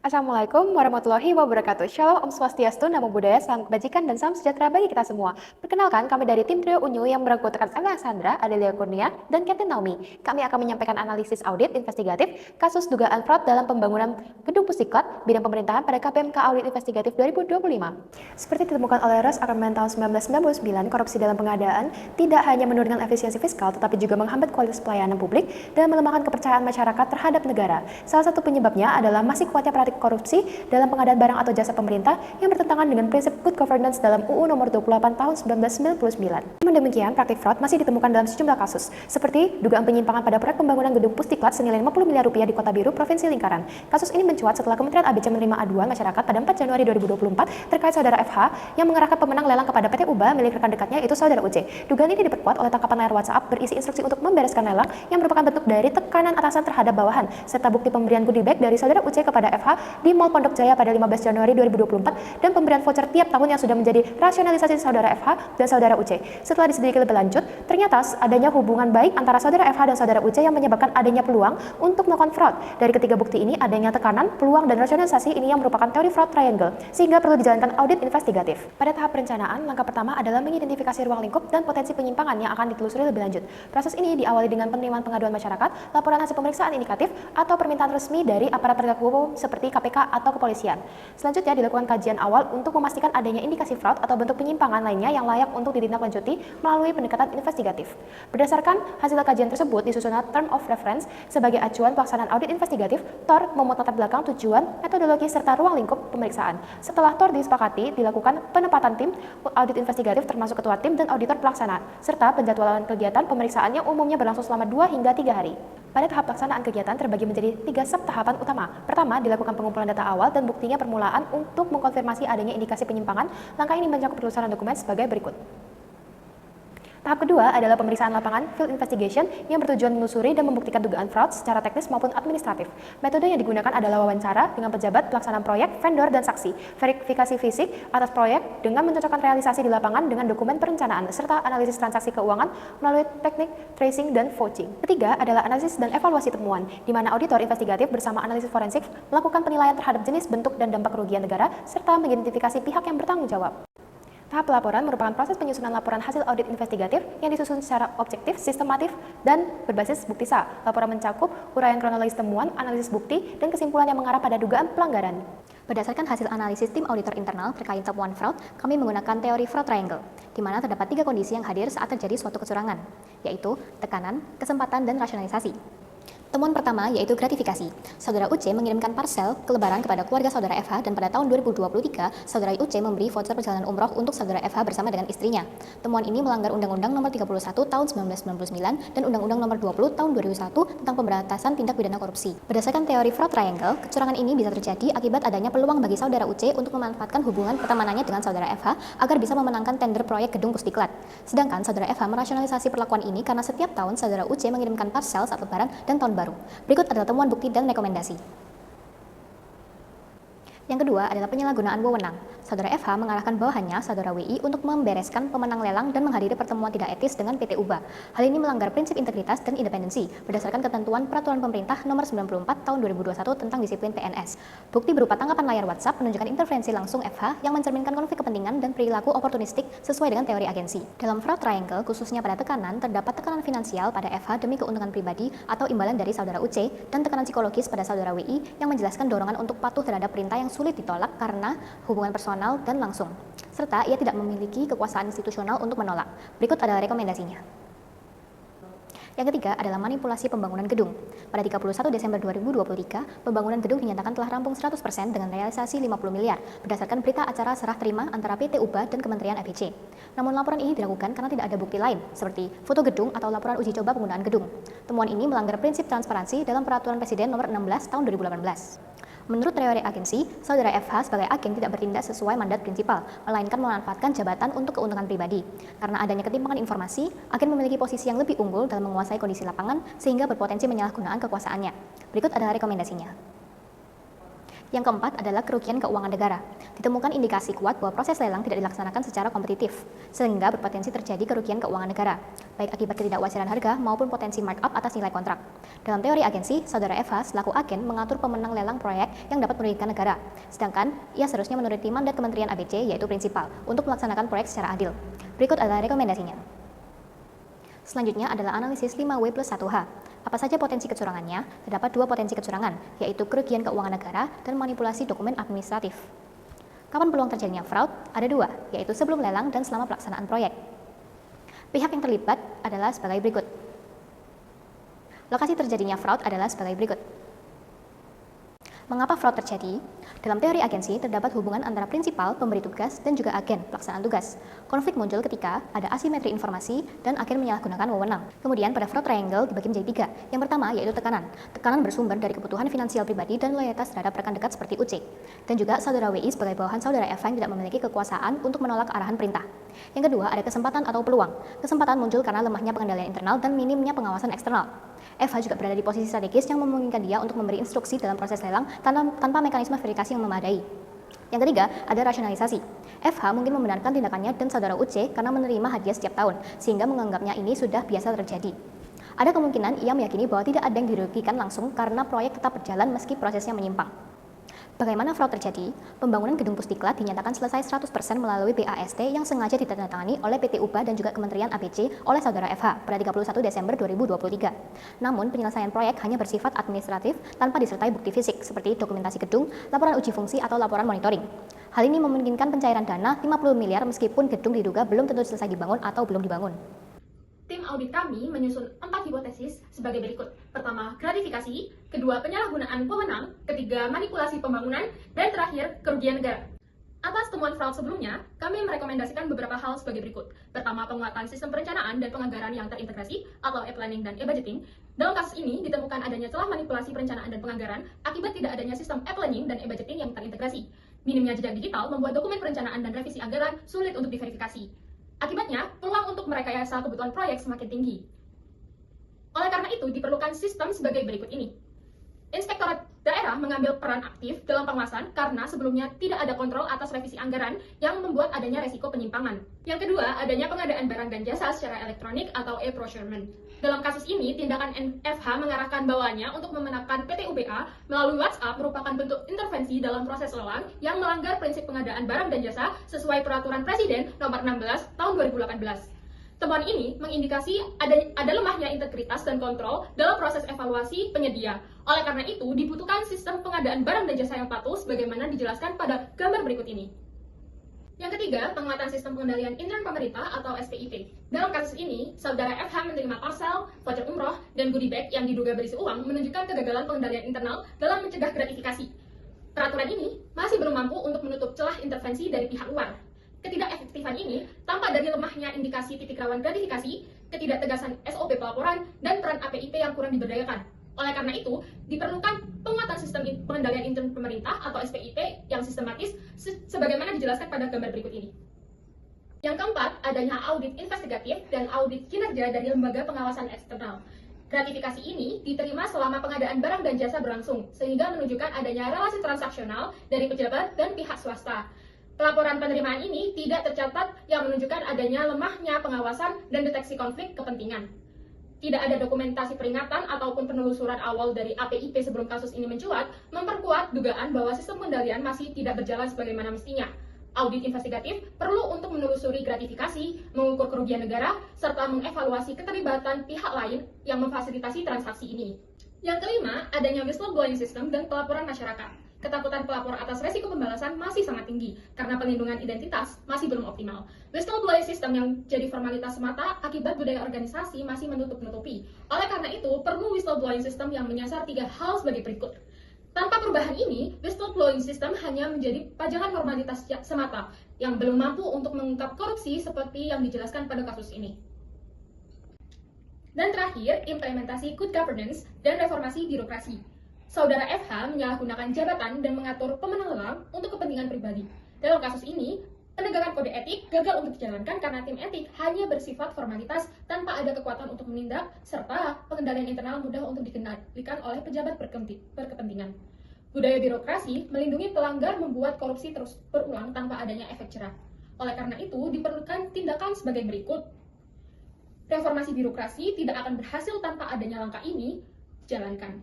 Assalamualaikum warahmatullahi wabarakatuh. Shalom, Om Swastiastu, Namo Buddhaya, Salam Kebajikan, dan Salam Sejahtera bagi kita semua. Perkenalkan, kami dari tim Trio Unyu yang beranggotakan Angga Sandra, Adelia Kurnia, dan Captain Naomi. Kami akan menyampaikan analisis audit investigatif kasus dugaan fraud dalam pembangunan Gedung Pusdiklat Bidang Pemerintahan pada KPMK Audit Investigatif 2025. Seperti ditemukan oleh Ros Argumen tahun 1999, korupsi dalam pengadaan tidak hanya menurunkan efisiensi fiskal, tetapi juga menghambat kualitas pelayanan publik dan melemahkan kepercayaan masyarakat terhadap negara. Salah satu penyebabnya adalah masih kuatnya praktik korupsi dalam pengadaan barang atau jasa pemerintah yang bertentangan dengan prinsip good governance dalam UU Nomor 28 Tahun 1999. Namun demikian, praktik fraud masih ditemukan dalam sejumlah kasus, seperti dugaan penyimpangan pada proyek pembangunan gedung Pusdiklat senilai 50 miliar rupiah di Kota Biru, Provinsi Lingkaran. Kasus ini mencuat setelah Kementerian ABC menerima aduan masyarakat pada 4 Januari 2024 terkait saudara FH yang mengerahkan pemenang lelang kepada PT UBA milik rekan dekatnya yaitu saudara UC. Dugaan ini diperkuat oleh tangkapan layar WhatsApp berisi instruksi untuk membereskan lelang yang merupakan bentuk dari tekanan atasan terhadap bawahan, serta bukti pemberian goodie bag dari saudara UC kepada FH di Mall Pondok Jaya pada 15 Januari 2024 dan pemberian voucher tiap tahun yang sudah menjadi rasionalisasi saudara FH dan saudara UC. Setelah diselidiki lebih lanjut, ternyata adanya hubungan baik antara saudara FH dan saudara UC yang menyebabkan adanya peluang untuk melakukan fraud. Dari ketiga bukti ini, adanya tekanan, peluang, dan rasionalisasi ini yang merupakan teori fraud triangle, sehingga perlu dijalankan audit investigatif. Pada tahap perencanaan, langkah pertama adalah mengidentifikasi ruang lingkup dan potensi penyimpangan yang akan ditelusuri lebih lanjut. Proses ini diawali dengan penerimaan pengaduan masyarakat, laporan hasil pemeriksaan indikatif, atau permintaan resmi dari aparat penegak hukum seperti KPK atau kepolisian. Selanjutnya dilakukan kajian awal untuk memastikan adanya indikasi fraud atau bentuk penyimpangan lainnya yang layak untuk ditindaklanjuti melalui pendekatan investigatif. Berdasarkan hasil kajian tersebut disusun Term of Reference sebagai acuan pelaksanaan audit investigatif. TOR memuat latar belakang tujuan, metodologi, serta ruang lingkup pemeriksaan. Setelah TOR disepakati, dilakukan penempatan tim audit investigatif termasuk ketua tim dan auditor pelaksana, serta penjadwalan kegiatan pemeriksaan yang umumnya berlangsung selama 2 hingga 3 hari. Pada tahap pelaksanaan kegiatan terbagi menjadi 3 sub-tahapan utama. Pertama, dilakukan pengumpulan data awal dan buktinya permulaan untuk mengkonfirmasi adanya indikasi penyimpangan. Langkah ini mencakup penelusuran dokumen sebagai berikut. Tahap kedua adalah pemeriksaan lapangan field investigation yang bertujuan menelusuri dan membuktikan dugaan fraud secara teknis maupun administratif. Metode yang digunakan adalah wawancara dengan pejabat pelaksanaan proyek, vendor, dan saksi, verifikasi fisik atas proyek dengan mencocokkan realisasi di lapangan dengan dokumen perencanaan, serta analisis transaksi keuangan melalui teknik tracing dan vouching. Ketiga adalah analisis dan evaluasi temuan, di mana auditor investigatif bersama analisis forensik melakukan penilaian terhadap jenis, bentuk, dan dampak kerugian negara, serta mengidentifikasi pihak yang bertanggung jawab. Tahap pelaporan merupakan proses penyusunan laporan hasil audit investigatif yang disusun secara objektif, sistematif, dan berbasis bukti sah. Laporan mencakup uraian kronologis temuan, analisis bukti, dan kesimpulan yang mengarah pada dugaan pelanggaran. Berdasarkan hasil analisis tim auditor internal terkait temuan fraud, kami menggunakan teori fraud triangle, di mana terdapat 3 kondisi yang hadir saat terjadi suatu kecurangan, yaitu tekanan, kesempatan, dan rasionalisasi. Temuan pertama yaitu gratifikasi. Saudara UC mengirimkan parsel ke lebaran kepada keluarga saudara FH dan pada tahun 2023, saudara UC memberi voucher perjalanan umroh untuk saudara FH bersama dengan istrinya. Temuan ini melanggar Undang-Undang Nomor 31 Tahun 1999 dan Undang-Undang Nomor 20 Tahun 2001 tentang pemberantasan tindak pidana korupsi. Berdasarkan teori fraud triangle, kecurangan ini bisa terjadi akibat adanya peluang bagi saudara UC untuk memanfaatkan hubungan pertemanannya dengan saudara FH agar bisa memenangkan tender proyek gedung Pusdiklat. Sedangkan saudara FH merasionalisasi perlakuan ini karena setiap tahun saudara UC mengirimkan parsel saat lebaran dan tahun baru. Berikut adalah temuan bukti dan rekomendasi. Yang kedua adalah penyalahgunaan wewenang. Saudara FH mengarahkan bawahannya, saudara WI, untuk membereskan pemenang lelang dan menghadiri pertemuan tidak etis dengan PT UBA. Hal ini melanggar prinsip integritas dan independensi berdasarkan ketentuan Peraturan Pemerintah Nomor 94 Tahun 2021 tentang disiplin PNS. Bukti berupa tangkapan layar WhatsApp menunjukkan intervensi langsung FH yang mencerminkan konflik kepentingan dan perilaku oportunistik sesuai dengan teori agensi. Dalam fraud triangle, khususnya pada tekanan, terdapat tekanan finansial pada FH demi keuntungan pribadi atau imbalan dari saudara UC dan tekanan psikologis pada saudara WI yang menjelaskan dorongan untuk patuh terhadap perintah yang sulit ditolak karena hubungan personal dan langsung, serta ia tidak memiliki kekuasaan institusional untuk menolak. Berikut adalah rekomendasinya. Yang ketiga adalah manipulasi pembangunan gedung. Pada 31 Desember 2023, pembangunan gedung dinyatakan telah rampung 100% dengan realisasi 50 miliar berdasarkan berita acara serah terima antara PT UBA dan Kementerian FEC. Namun laporan ini dilakukan karena tidak ada bukti lain, seperti foto gedung atau laporan uji coba penggunaan gedung. Temuan ini melanggar prinsip transparansi dalam Peraturan Presiden Nomor 16 Tahun 2018. Menurut teori agensi, saudara FH sebagai agen tidak bertindak sesuai mandat prinsipal, melainkan memanfaatkan jabatan untuk keuntungan pribadi. Karena adanya ketimpangan informasi, agen memiliki posisi yang lebih unggul dalam menguasai kondisi lapangan sehingga berpotensi menyalahgunakan kekuasaannya. Berikut adalah rekomendasinya. Yang keempat adalah kerugian keuangan negara. Ditemukan indikasi kuat bahwa proses lelang tidak dilaksanakan secara kompetitif, sehingga berpotensi terjadi kerugian keuangan negara, baik akibat ketidakwajaran harga maupun potensi markup atas nilai kontrak. Dalam teori agensi, Saudara FH selaku agen mengatur pemenang lelang proyek yang dapat merugikan negara, sedangkan ia seharusnya menuruti mandat Kementerian ABC yaitu prinsipal untuk melaksanakan proyek secara adil. Berikut adalah rekomendasinya. Selanjutnya adalah analisis 5W plus 1H. Apa saja potensi kecurangannya? Terdapat 2 potensi kecurangan, yaitu kerugian keuangan negara dan manipulasi dokumen administratif. Kapan peluang terjadinya fraud? Ada 2, yaitu sebelum lelang dan selama pelaksanaan proyek. Pihak yang terlibat adalah sebagai berikut. Lokasi terjadinya fraud adalah sebagai berikut. Mengapa fraud terjadi? Dalam teori agensi, terdapat hubungan antara prinsipal, pemberi tugas, dan juga agen pelaksanaan tugas. Konflik muncul ketika ada asimetri informasi dan agen menyalahgunakan wewenang. Kemudian pada fraud triangle dibagi menjadi 3. Yang pertama yaitu tekanan. Tekanan bersumber dari kebutuhan finansial pribadi dan loyalitas terhadap rekan dekat seperti UC. Dan juga saudara WI sebagai bawahan saudara FH yang tidak memiliki kekuasaan untuk menolak arahan perintah. Yang kedua ada kesempatan atau peluang. Kesempatan muncul karena lemahnya pengendalian internal dan minimnya pengawasan eksternal. FH juga berada di posisi strategis yang memungkinkan dia untuk memberi instruksi dalam proses lelang tanpa mekanisme verifikasi yang memadai. Yang ketiga, ada rasionalisasi. FH mungkin membenarkan tindakannya dan saudara UC karena menerima hadiah setiap tahun, sehingga menganggapnya ini sudah biasa terjadi. Ada kemungkinan ia meyakini bahwa tidak ada yang dirugikan langsung karena proyek tetap berjalan meski prosesnya menyimpang. Bagaimana fraud terjadi? Pembangunan gedung Pusdiklat dinyatakan selesai 100% melalui BAST yang sengaja ditandatangani oleh PT UBA dan juga Kementerian ABC oleh saudara FH pada 31 Desember 2023. Namun, penyelesaian proyek hanya bersifat administratif tanpa disertai bukti fisik seperti dokumentasi gedung, laporan uji fungsi atau laporan monitoring. Hal ini memungkinkan pencairan dana 50 miliar meskipun gedung diduga belum tentu selesai dibangun atau belum dibangun. Tim audit kami menyusun 4 hipotesis sebagai berikut. Pertama, gratifikasi. Kedua, penyalahgunaan wewenang. Ketiga, manipulasi pembangunan. Dan terakhir, kerugian negara. Atas temuan fraud sebelumnya, kami merekomendasikan beberapa hal sebagai berikut. Pertama, penguatan sistem perencanaan dan penganggaran yang terintegrasi atau e-planning dan e-budgeting. Dalam kasus ini, ditemukan adanya celah manipulasi perencanaan dan penganggaran akibat tidak adanya sistem e-planning dan e-budgeting yang terintegrasi. Minimnya jejak digital membuat dokumen perencanaan dan revisi anggaran sulit untuk diverifikasi. Akibatnya, peluang untuk merekayasa kebutuhan proyek semakin tinggi. Oleh karena itu, diperlukan sistem sebagai berikut ini. Inspektorat daerah mengambil peran aktif dalam pengawasan karena sebelumnya tidak ada kontrol atas revisi anggaran yang membuat adanya resiko penyimpangan. Yang kedua, adanya pengadaan barang dan jasa secara elektronik atau e-procurement. Dalam kasus ini, tindakan NFH mengarahkan bawahannya untuk memenangkan PT UBA melalui WhatsApp merupakan bentuk intervensi dalam proses lelang yang melanggar prinsip pengadaan barang dan jasa sesuai Peraturan Presiden Nomor 16 Tahun 2018. Temuan ini mengindikasi ada lemahnya integritas dan kontrol dalam proses evaluasi penyedia. Oleh karena itu, dibutuhkan sistem pengadaan barang dan jasa yang patuh sebagaimana dijelaskan pada gambar berikut ini. Yang ketiga, penguatan sistem pengendalian intern pemerintah atau SPIP. Dalam kasus ini, saudara FH menerima parsel, voucher umroh, dan goodie bag yang diduga berisi uang menunjukkan kegagalan pengendalian internal dalam mencegah gratifikasi. Peraturan ini masih belum mampu untuk menutup celah intervensi dari pihak luar. Ketidakefektifan ini tampak dari lemahnya indikasi titik rawan gratifikasi, ketidaktegasan SOP pelaporan, dan peran APIP yang kurang diberdayakan. Oleh karena itu, diperlukan penguatan sistem pengendalian intern pemerintah atau SPIP yang sistematis sebagaimana dijelaskan pada gambar berikut ini. Yang keempat, adanya audit investigatif dan audit kinerja dari lembaga pengawasan eksternal. Gratifikasi ini diterima selama pengadaan barang dan jasa berlangsung, sehingga menunjukkan adanya relasi transaksional dari pejabat dan pihak swasta. Pelaporan penerimaan ini tidak tercatat yang menunjukkan adanya lemahnya pengawasan dan deteksi konflik kepentingan. Tidak ada dokumentasi peringatan ataupun penelusuran awal dari APIP sebelum kasus ini mencuat, memperkuat dugaan bahwa sistem pengendalian masih tidak berjalan sebagaimana mestinya. Audit investigatif perlu untuk menelusuri gratifikasi, mengukur kerugian negara, serta mengevaluasi keterlibatan pihak lain yang memfasilitasi transaksi ini. Yang kelima, adanya whistleblowing system dan pelaporan masyarakat. Ketakutan pelapor atas resiko pembalasan masih sangat tinggi karena pelindungan identitas masih belum optimal. Whistleblowing system yang jadi formalitas semata akibat budaya organisasi masih menutup-nutupi. Oleh karena itu, perlu whistleblowing system yang menyasar 3 hal sebagai berikut. Tanpa perubahan ini, whistleblowing system hanya menjadi pajangan formalitas semata yang belum mampu untuk mengungkap korupsi seperti yang dijelaskan pada kasus ini. Dan terakhir, implementasi good governance dan reformasi birokrasi. Saudara FH menyalahgunakan jabatan dan mengatur pemenang lelang untuk kepentingan pribadi. Dalam kasus ini, penegakan kode etik gagal untuk dijalankan karena tim etik hanya bersifat formalitas tanpa ada kekuatan untuk menindak, serta pengendalian internal mudah untuk dikendalikan oleh pejabat berkepentingan. Budaya birokrasi melindungi pelanggar membuat korupsi terus berulang tanpa adanya efek jerah. Oleh karena itu, diperlukan tindakan sebagai berikut. Reformasi birokrasi tidak akan berhasil tanpa adanya langkah ini. Jalankan.